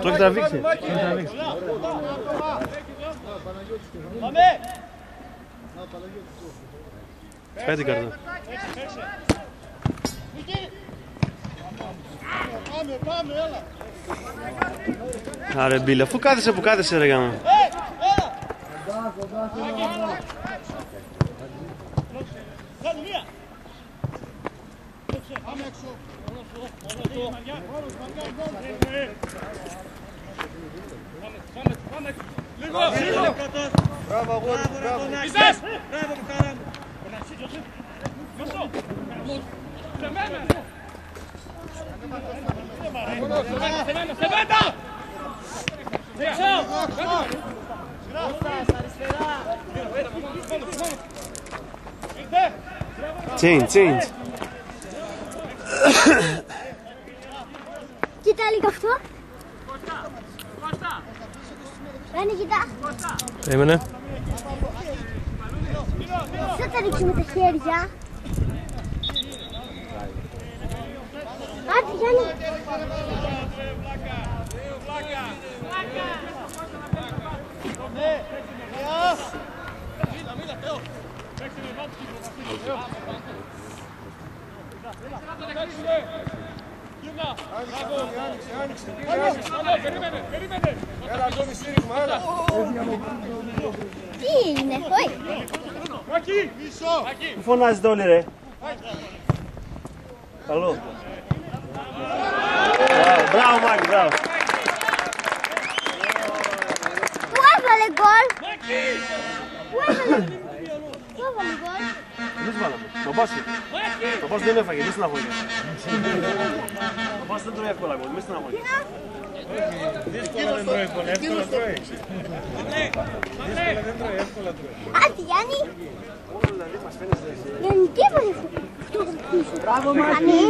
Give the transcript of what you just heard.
Το έχει τραβήξει. Φάει την κάρτα. Άρε Μπίλα, αφού κάθεσαι που κάθεσαι ρε γάμα. Μπράβο αγόρι, μπράβο. Μπράβο που χαρά μου. Change. Κοίτα λίγο αυτό. Ράνι, κοίτα. Έμενε. Θα τα ρίξουμε τα χέρια. Άντε, Γιάννη. Έλα ακόμη στήριγμα, έλα. Τι είναι, χωί. Πού φωνάζετε όλοι ρε. Καλό. Μπράβο Μάκη, μπράβο. Πού έβαλε γκολ. Πού έβαλε γκολ. Εμείς βάλαμε. Το μπάσκετ. Το μπάσκετ δεν έφαγε, μη στεναχωρείτε. Το μπάσκετ δεν τρώει εύκολα γκολ, μη στεναχωρείτε. Δύσκολα δεν τρώει εύκολα, εύκολα τρώει. Δύσκολα δεν τρώει, εύκολα τρώει. Άντε, Γιάννη. Δηλαδή μας φαίνεται εσύ. Γιάννη, τι έβαλε αυτό. Μπράβο, Μάκη.